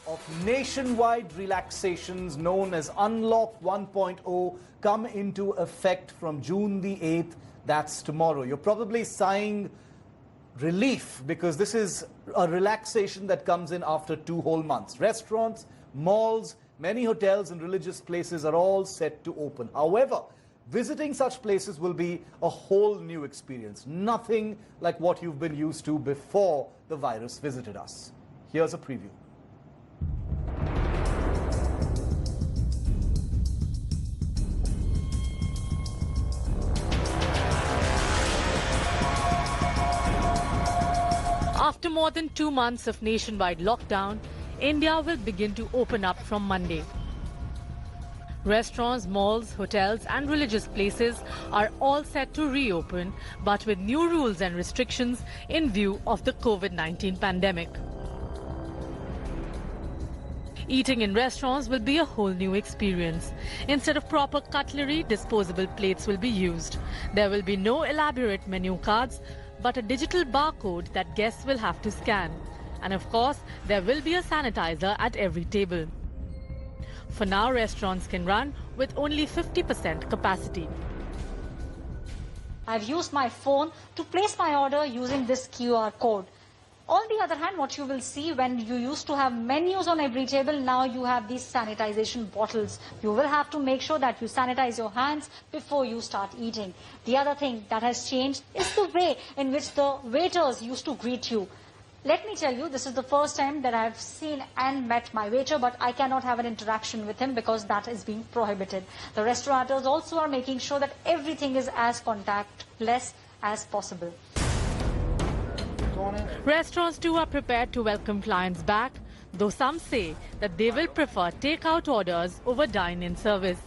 of nationwide relaxations known as Unlock 1.0 come into effect from June the 8th. That's tomorrow. You're probably sighing relief because this is a relaxation that comes in after 2 whole months. Restaurants, malls, many hotels and religious places are all set to open. However, visiting such places will be a whole new experience. Nothing like what you've been used to before the virus visited us. Here's a preview. After more than 2 months of nationwide lockdown, India will begin to open up from Monday. Restaurants, malls, hotels and religious places are all set to reopen, but with new rules and restrictions in view of the COVID-19 pandemic. Eating in restaurants will be a whole new experience. Instead of proper cutlery, disposable plates will be used. There will be no elaborate menu cards, but a digital barcode that guests will have to scan. And of course, there will be a sanitizer at every table. For now, restaurants can run with only 50% capacity. I've used my phone to place my order using this QR code. On the other hand, what you will see when you used to have menus on every table, now you have these sanitization bottles. You will have to make sure that you sanitize your hands before you start eating. The other thing that has changed is the way in which the waiters used to greet you. Let me tell you, this is the first time that I've seen and met my waiter, but I cannot have an interaction with him because that is being prohibited. The restaurateurs also are making sure that everything is as contactless as possible. Restaurants too are prepared to welcome clients back, though some say that they will prefer take-out orders over dine-in service.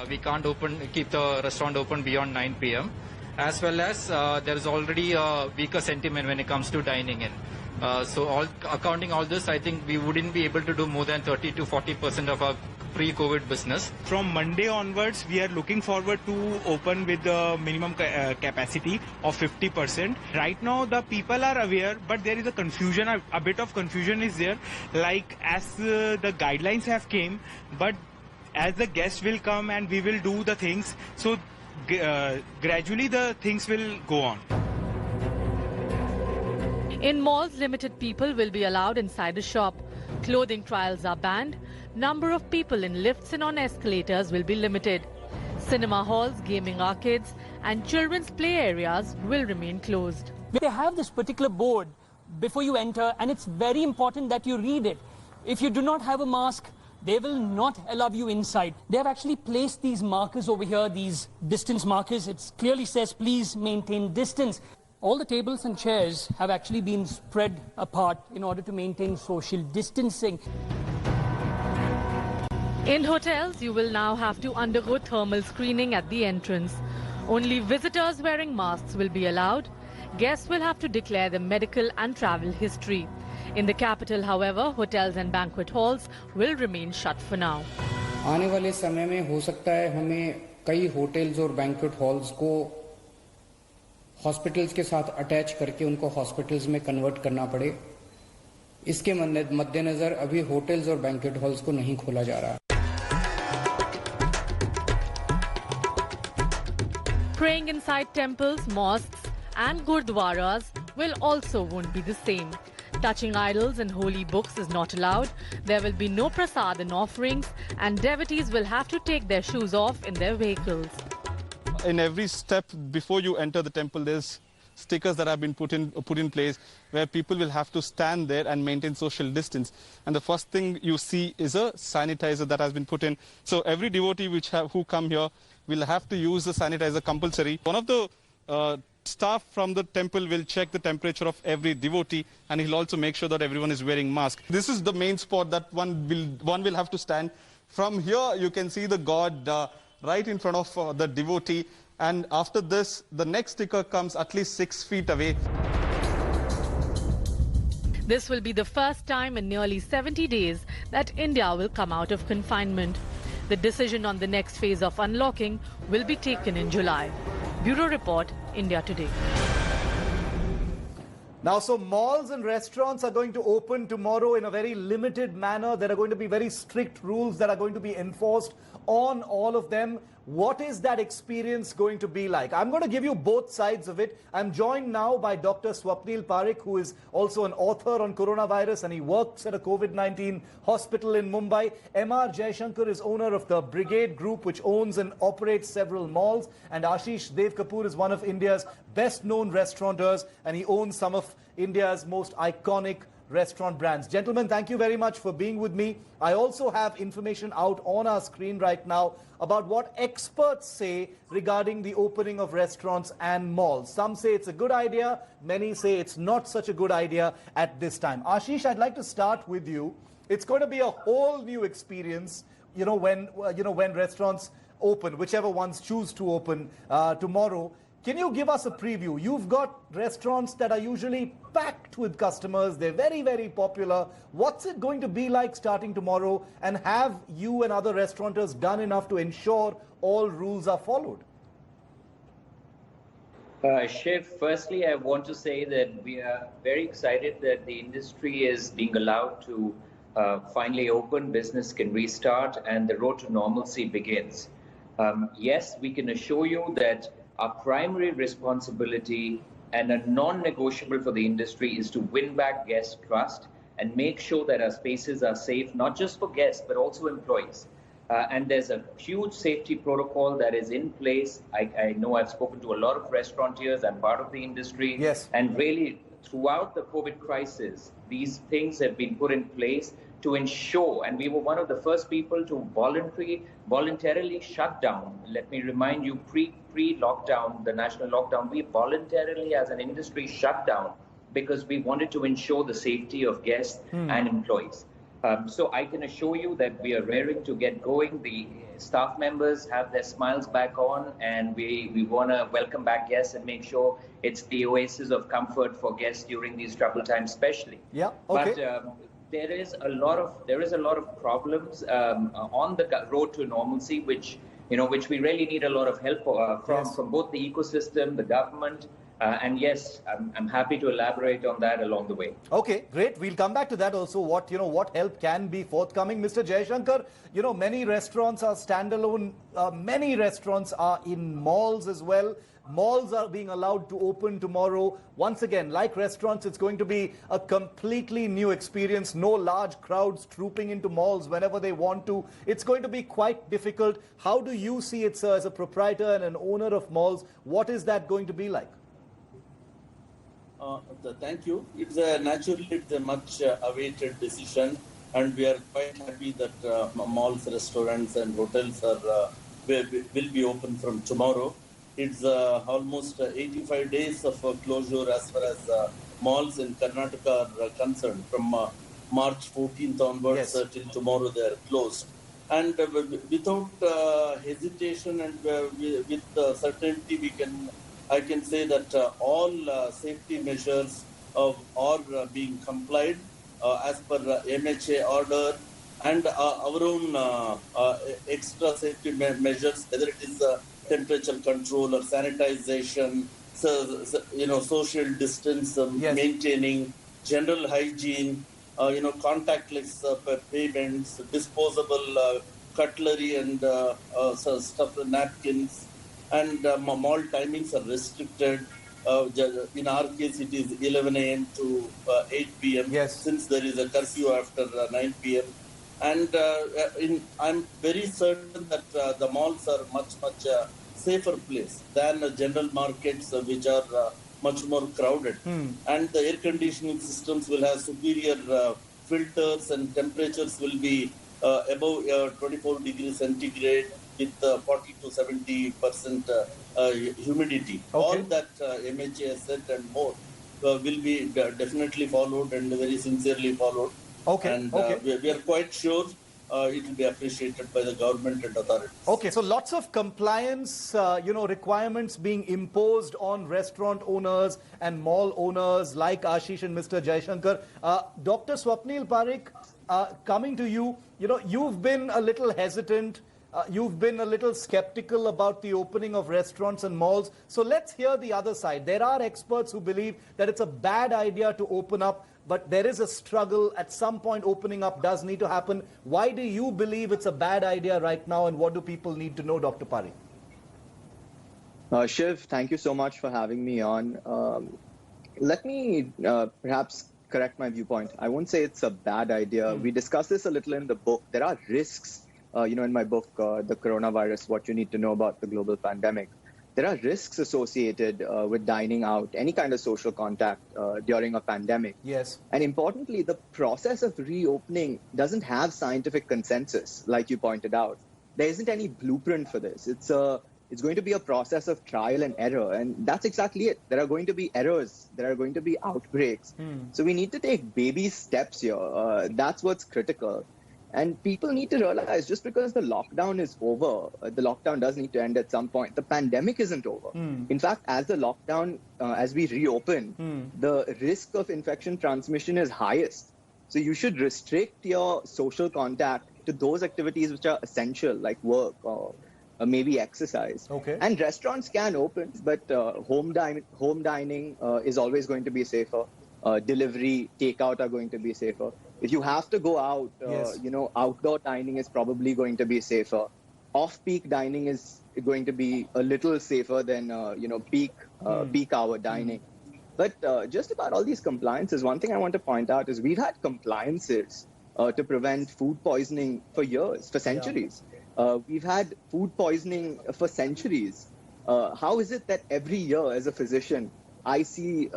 We can't keep the restaurant open beyond 9 p.m. as well as there is already a weaker sentiment when it comes to dining in. So accounting all this, I think we wouldn't be able to do more than 30 to 40% of our pre-COVID business. From Monday onwards, we are looking forward to open with the minimum capacity of 50%. Right now, the people are aware, but there is a confusion, a bit of confusion is there. Like as the guidelines have came, but as the guests will come and we will do the things, so gradually the things will go on. In malls, limited people will be allowed inside the shop. Clothing trials are banned. Number of people in lifts and on escalators will be limited. Cinema halls, gaming arcades and children's play areas will remain closed. They have this particular board before you enter, and it's very important that you read it. If you do not have a mask, they will not allow you inside. They have actually placed these markers over here, these distance markers. It clearly says, please maintain distance. All the tables and chairs have actually been spread apart in order to maintain social distancing. In hotels, you will now have to undergo thermal screening at the entrance. Only visitors wearing masks will be allowed. Guests will have to declare their medical and travel history. In the capital, however, hotels and banquet halls will remain shut for now. आने वाले समय में हो सकता है हमें कई hotels और बैंक्वेट हॉल्स को हॉस्पिटल्स के साथ अटैच करके उनको हॉस्पिटल्स में कन्वर्ट करना पड़े। इसके मद्देनजर अभी होटल्स और बैंक्वेट हॉल्स को नहीं खोला जा रहा। Praying inside temples, mosques and gurdwaras will also won't be the same. Touching idols and holy books is not allowed. There will be no prasad and offerings, and devotees will have to take their shoes off in their vehicles. In every step before you enter the temple, there's stickers that have been put in place where people will have to stand there and maintain social distance. And the first thing you see is a sanitizer that has been put in. So every devotee who come here will have to use the sanitizer compulsory. One of the staff from the temple will check the temperature of every devotee, and he'll also make sure that everyone is wearing masks. This is the main spot that one will have to stand. From here you can see the god right in front of the devotee, and after this the next sticker comes at least 6 feet away. This will be the first time in nearly 70 days that India will come out of confinement. The decision on the next phase of unlocking will be taken in July. Bureau Report, India Today. Now, so malls and restaurants are going to open tomorrow in a very limited manner. There are going to be very strict rules that are going to be enforced on all of them. What is that experience going to be like? I'm going to give you both sides of it. I'm joined now by Dr. Swapnil Prekh, who is also an author on coronavirus, and he works at a COVID-19 hospital in Mumbai. M.R Jaishankar is owner of the Brigade Group, which owns and operates several malls. And Asish Devkapur is one of India's best-known restaurateurs, and he owns some of India's most iconic restaurant brands. Gentlemen, thank you very much for being with me. I also have information out on our screen right now about what experts say regarding the opening of restaurants and malls. Some say it's a good idea. Many say it's not such a good idea at this time. Ashish, I'd like to start with you. It's going to be a whole new experience, when restaurants open, whichever ones choose to open tomorrow. Can you give us a preview? You've got restaurants that are usually packed with customers. They're very, very popular. What's it going to be like starting tomorrow? And have you and other restaurateurs done enough to ensure all rules are followed? Shiv, firstly, I want to say that we are very excited that the industry is being allowed to finally open, business can restart, and the road to normalcy begins. Yes, we can assure you that our primary responsibility and a non-negotiable for the industry is to win back guest trust and make sure that our spaces are safe, not just for guests, but also employees. And there's a huge safety protocol that is in place. I know I've spoken to a lot of restaurateurs. I'm part of the industry. Yes. And really, throughout the COVID crisis, these things have been put in place to ensure, and we were one of the first people to voluntarily shut down. Let me remind you, pre-lockdown, the national lockdown, we voluntarily as an industry shut down because we wanted to ensure the safety of guests and employees. So I can assure you that we are raring to get going. The staff members have their smiles back on, and we want to welcome back guests and make sure it's the oasis of comfort for guests during these troubled times, especially. Yeah. Okay. But there is a lot of problems on the road to normalcy, which we really need a lot of help from both the ecosystem, the government. And yes, I'm happy to elaborate on that along the way. Okay, great. We'll come back to that also. What help can be forthcoming, Mr. Jaishankar? Many restaurants are standalone. Many restaurants are in malls as well. Malls are being allowed to open tomorrow. Once again, like restaurants, it's going to be a completely new experience. No large crowds trooping into malls whenever they want to. It's going to be quite difficult. How do you see it, sir, as a proprietor and an owner of malls? What is that going to be like? Thank you. It's a much awaited decision, and we are quite happy that malls, restaurants, and hotels will be open from tomorrow. It's almost 85 days of closure as far as malls in Karnataka are concerned. From March 14th onwards till tomorrow, they are closed. And without hesitation and with certainty, I can say that all safety measures are being complied as per MHA order, and our own extra safety measures, whether it is temperature control or sanitization, social distance, maintaining, general hygiene, contactless payments, disposable cutlery and stuff, napkins. And mall timings are restricted. In our case, it is 11 a.m. to 8 p.m. Since there is a curfew after 9 p.m. And I'm very certain that the malls are much safer place than general markets, which are much more crowded. And the air conditioning systems will have superior filters, and temperatures will be above 24 degrees centigrade. With 40 to 70% humidity. All that MHA has said and more will be definitely followed and very sincerely followed. And we are quite sure it will be appreciated by the government and authorities. Okay, so lots of compliance, requirements being imposed on restaurant owners and mall owners like Ashish and Mr. Jaishankar. Dr. Swapnil Prekh, coming to you, you've been a little hesitant you've been a little skeptical about the opening of restaurants and malls. So let's hear the other side. There are experts who believe that it's a bad idea to open up, but there is a struggle. At some point, opening up does need to happen. Why do you believe it's a bad idea right now, and what do people need to know, Dr. Pari? Shiv, thank you so much for having me on. Let me perhaps correct my viewpoint. I won't say it's a bad idea. We discussed this a little in the book. There are risks, in my book, The Coronavirus, What You Need to Know About the Global Pandemic. There are risks associated with dining out, any kind of social contact during a pandemic. Yes. And importantly, the process of reopening doesn't have scientific consensus, like you pointed out. There isn't any blueprint for this. It's going to be a process of trial and error. And that's exactly it. There are going to be errors. There are going to be outbreaks. So we need to take baby steps here. That's what's critical. And people need to realize just because the lockdown is over, the lockdown does need to end at some point. The pandemic isn't over. In fact, as the lockdown, as we reopen, the risk of infection transmission is highest. So you should restrict your social contact to those activities which are essential, like work or maybe exercise. Okay. And restaurants can open, but home dining is always going to be safer. Delivery, takeout are going to be safer. If you have to go out, Yes. Outdoor dining is probably going to be safer. Off-peak dining is going to be a little safer than, peak hour dining. But just about all these compliances, one thing I want to point out is we've had compliances to prevent food poisoning for years, for centuries. We've had food poisoning for centuries. How is it that every year as a physician, I see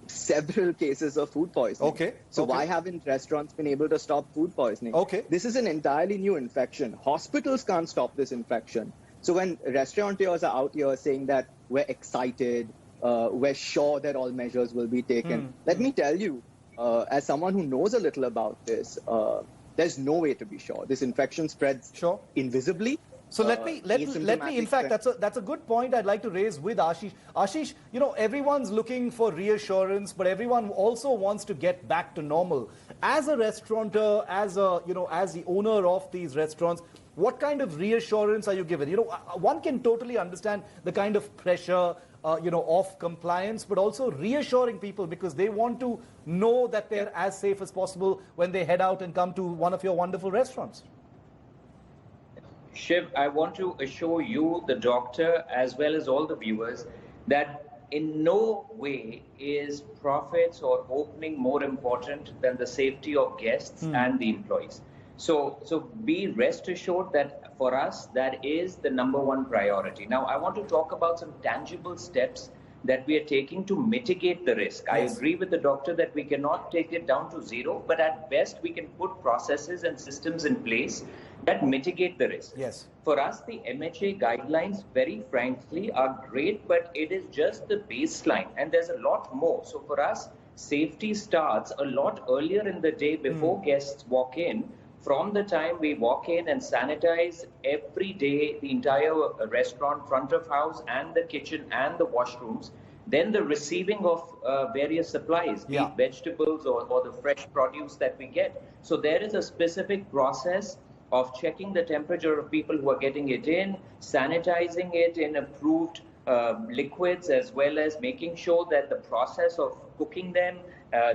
several cases of food poisoning? Okay. So why haven't restaurants been able to stop food poisoning? Okay. This is an entirely new infection. Hospitals can't stop this infection. So when restaurateurs are out here saying that we're excited, we're sure that all measures will be taken, let me tell you, as someone who knows a little about this, there's no way to be sure. This infection spreads invisibly. So let me, in fact, that's a good point I'd like to raise with Ashish. Ashish, everyone's looking for reassurance, but everyone also wants to get back to normal. As a restaurateur, as the owner of these restaurants, what kind of reassurance are you given? One can totally understand the kind of pressure, of compliance, but also reassuring people because they want to know that they're as safe as possible when they head out and come to one of your wonderful restaurants. Shiv, I want to assure you, the doctor, as well as all the viewers, that in no way is profits or opening more important than the safety of guests and the employees. So be rest assured that for us, that is the #1 priority. Now, I want to talk about some tangible steps that we are taking to mitigate the risk. Yes. I agree with the doctor that we cannot take it down to zero, but at best we can put processes and systems in place that mitigate the risk. Yes. For us, the MHA guidelines, very frankly, are great, but it is just the baseline, and there's a lot more. So for us, safety starts a lot earlier in the day before guests walk in. From the time we walk in and sanitize every day, the entire restaurant, front of house and the kitchen and the washrooms, then the receiving of various supplies, be it vegetables or the fresh produce that we get. So there is a specific process of checking the temperature of people who are getting it in, sanitizing it in approved liquids, as well as making sure that the process of cooking them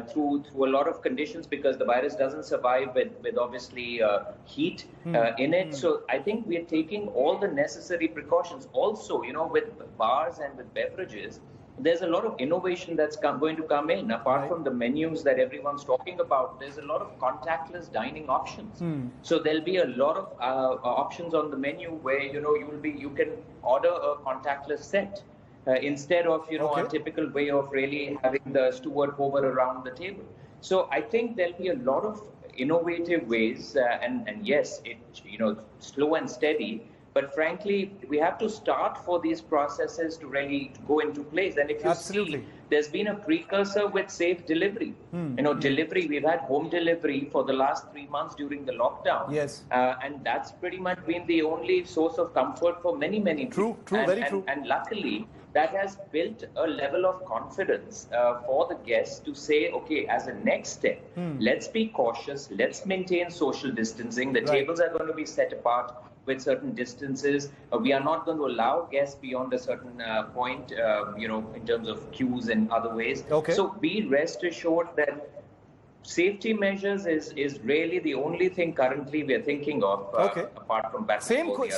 through a lot of conditions, because the virus doesn't survive with obviously heat in it. So I think we are taking all the necessary precautions. Also, with bars and with beverages, there's a lot of innovation that's going to come in. Apart from the menus that everyone's talking about, there's a lot of contactless dining options. So there'll be a lot of options on the menu where you can order a contactless set instead of a typical way of really having the steward hover around the table. So I think there'll be a lot of innovative ways, and yes, it slow and steady. But frankly, we have to start for these processes to really go into place. And if you see, there's been a precursor with safe delivery. Delivery, we've had home delivery for the last 3 months during the lockdown. Yes. And that's pretty much been the only source of comfort for many, many people. Very true. And luckily, that has built a level of confidence for the guests to say, okay, as a next step, let's be cautious, let's maintain social distancing. The tables are going to be set apart. with certain distances. We are not going to allow guests beyond a certain point, in terms of queues and other ways. Okay. So be rest assured that safety measures is really the only thing currently we are thinking of, apart from basketball.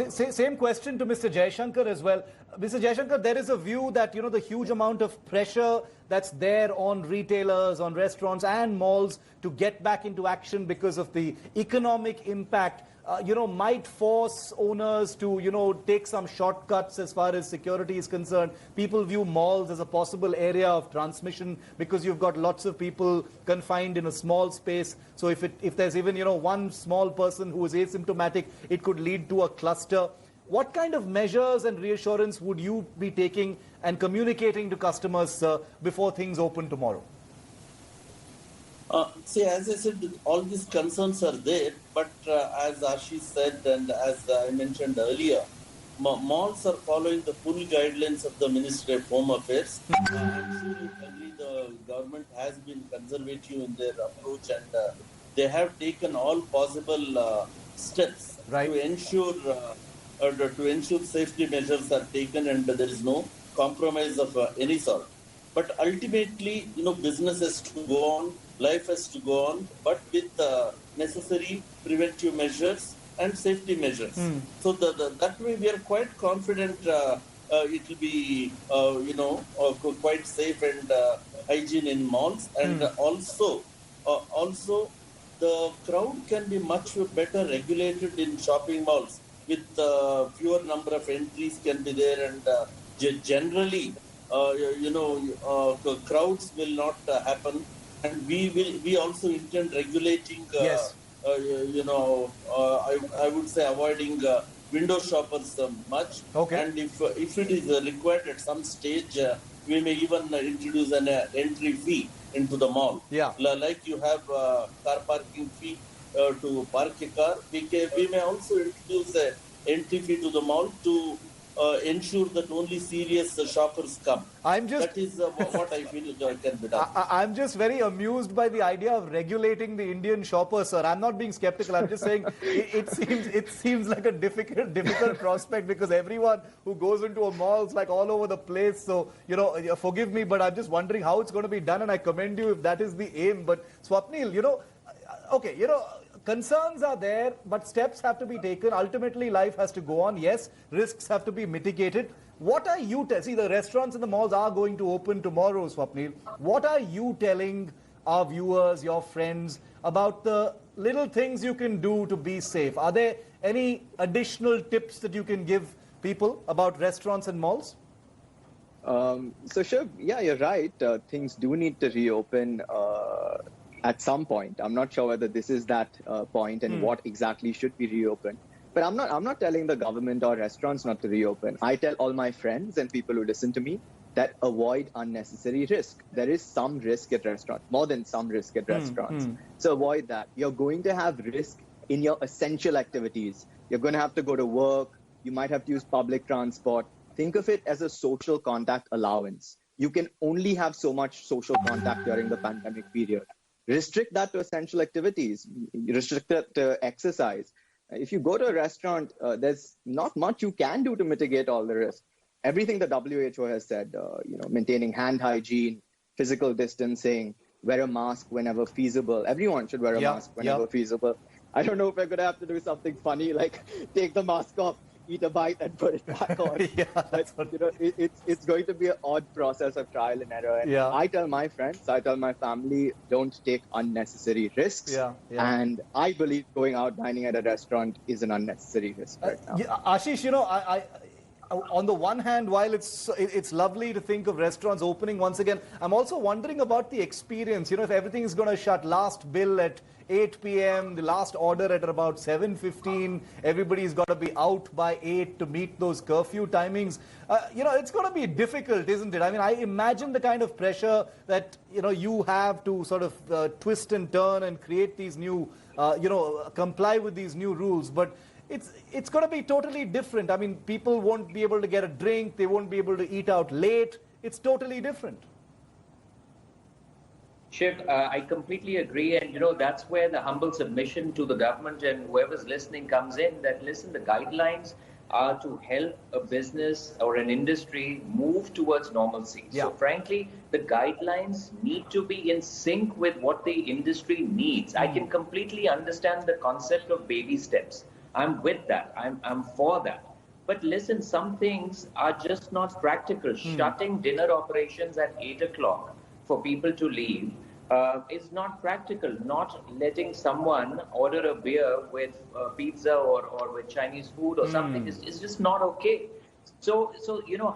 Same question to Mr. Jaishankar as well. Mr. Jaishankar, there is a view that, the huge amount of pressure that's there on retailers, on restaurants and malls to get back into action because of the economic impact, might force owners to, take some shortcuts as far as security is concerned. People view malls as a possible area of transmission because you've got lots of people confined in a small space. So if there's even, one small person who is asymptomatic, it could lead to a cluster. What kind of measures and reassurance would you be taking and communicating to customers before things open tomorrow? See, as I said, all these concerns are there, but as Ashish said and as I mentioned earlier, malls are following the full guidelines of the Ministry of Home Affairs. I'm sure you agree the government has been conservative in their approach, and they have taken all possible steps to ensure safety measures are taken and there is no compromise of any sort. But ultimately, business has to go on, life has to go on, but with necessary preventive measures and safety measures. So that way we are quite confident it will be, quite safe and hygiene in malls. And also the crowd can be much better regulated in shopping malls with fewer number of entries can be there, and generally, crowds will not happen. And we also intend regulating, I would say avoiding window shoppers much. Okay. And if it is required at some stage, we may even introduce an entry fee into the mall. Yeah. Like you have car parking fee to park a car, we may also introduce an entry fee to the mall to ensure that only serious shoppers come. That is what I feel can be done. I'm just very amused by the idea of regulating the Indian shopper, sir. I'm not being skeptical. I'm just saying it seems like a difficult prospect because everyone who goes into a mall is like all over the place. So, forgive me, but I'm just wondering how it's going to be done, and I commend you if that is the aim. But Swapnil, concerns are there, but steps have to be taken. Ultimately, life has to go on. Yes, risks have to be mitigated. What are you see, the restaurants and the malls are going to open tomorrow, Swapnil. What are you telling our viewers, your friends, about the little things you can do to be safe? Are there any additional tips that you can give people about restaurants and malls? So, Shiv, yeah, you're right. Things do need to reopen at some point. I'm not sure whether this is that point and what exactly should be reopened. But I'm not telling the government or restaurants not to reopen. I tell all my friends and people who listen to me that avoid unnecessary risk. There is some risk at restaurants, more than some risk at restaurants. So avoid that. You're going to have risk in your essential activities. You're going to have to go to work. You might have to use public transport. Think of it as a social contact allowance. You can only have so much social contact during the pandemic period. Restrict that to essential activities. Restrict it to exercise. If you go to a restaurant, there's not much you can do to mitigate all the risk. Everything the WHO has said, maintaining hand hygiene, physical distancing, wear a mask whenever feasible. Everyone should wear a mask whenever feasible. I don't know if we're going to have to do something funny like take the mask off, eat a bite and put it back on. It's going to be an odd process of trial and error. And I tell my friends, I tell my family, don't take unnecessary risks. And I believe going out dining at a restaurant is an unnecessary risk right now. Ashish, I on the one hand, while it's lovely to think of restaurants opening once again, I'm also wondering about the experience. If everything is going to shut, last bill at 8 p.m., the last order at about 7:15, everybody's got to be out by 8 to meet those curfew timings. It's going to be difficult, isn't it? I mean, I imagine the kind of pressure that, you have to sort of twist and turn and create these new, comply with these new rules. But it's going to be totally different. I mean, people won't be able to get a drink. They won't be able to eat out late. It's totally different. Shiv, I completely agree. And, that's where the humble submission to the government and whoever's listening comes in, that, listen, the guidelines are to help a business or an industry move towards normalcy. Yeah. So, frankly, the guidelines need to be in sync with what the industry needs. I can completely understand the concept of baby steps. I'm with that. I'm for that. But listen, some things are just not practical. Shutting dinner operations at 8 o'clock for people to leave is not practical. Not letting someone order a beer with pizza or with Chinese food or something is just not okay. So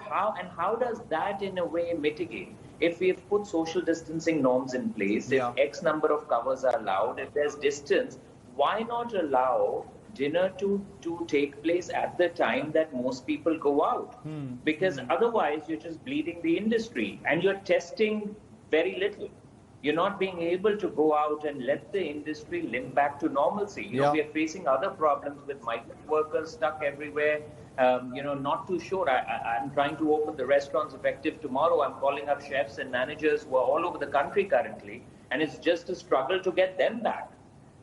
how does that in a way mitigate? If we've put social distancing norms in place, if X number of covers are allowed, if there's distance, why not allow dinner to take place at the time that most people go out? Because otherwise you're just bleeding the industry and you're testing very little. You're not being able to go out and let the industry limp back to normalcy. We are facing other problems with migrant workers stuck everywhere. Not too sure. I'm trying to open the restaurants effective tomorrow. I'm calling up chefs and managers who are all over the country currently, and it's just a struggle to get them back,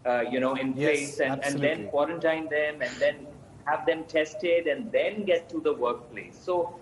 in place and then quarantine them and then have them tested and then get to the workplace. So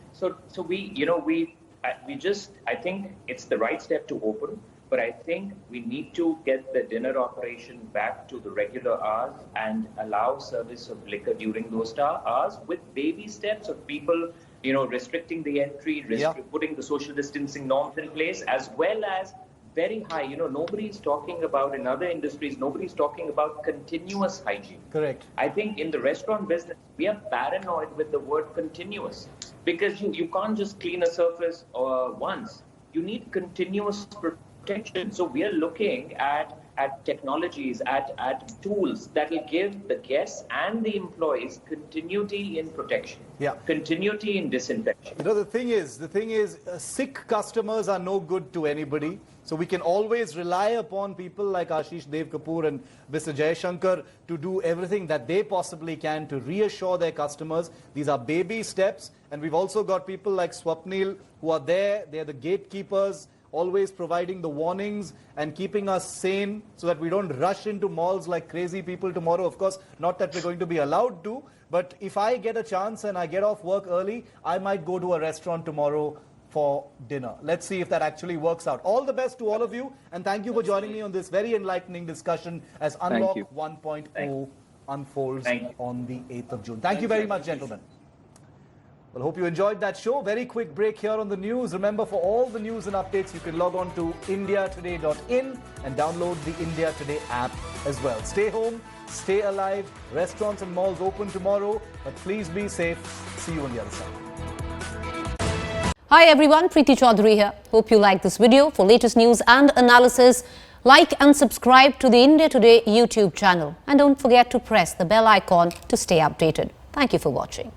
I think it's the right step to open. But I think we need to get the dinner operation back to the regular hours and allow service of liquor during those hours with baby steps of people, restricting the entry, putting the social distancing norms in place, as well as very high. Nobody's talking about, in other industries, nobody's talking about continuous hygiene. Correct. I think in the restaurant business, we are paranoid with the word continuous because you can't just clean a surface once. You need continuous protection. So we are looking at technologies, at tools that will give the guests and the employees continuity in protection, continuity in disinfection. The thing is, sick customers are no good to anybody. So we can always rely upon people like Asish Devkapur and Mr. Jaishankar to do everything that they possibly can to reassure their customers. These are baby steps. And we've also got people like Swapnil who are there. They're the gatekeepers, always providing the warnings and keeping us sane so that we don't rush into malls like crazy people tomorrow. Of course, not that we're going to be allowed to, but if I get a chance and I get off work early, I might go to a restaurant tomorrow for dinner. Let's see if that actually works out. All the best to all of you, and thank you for joining me on this very enlightening discussion as Unlock 1.0 unfolds on the 8th of June. Thank you very much, gentlemen. Well, hope you enjoyed that show. Very quick break here on the news. Remember, for all the news and updates, you can log on to indiatoday.in and download the India Today app as well. Stay home, stay alive. Restaurants and malls open tomorrow, but please be safe. See you on the other side. Hi everyone, Preeti Chaudhary here. Hope you like this video. For latest news and analysis, like and subscribe to the India Today YouTube channel. And don't forget to press the bell icon to stay updated. Thank you for watching.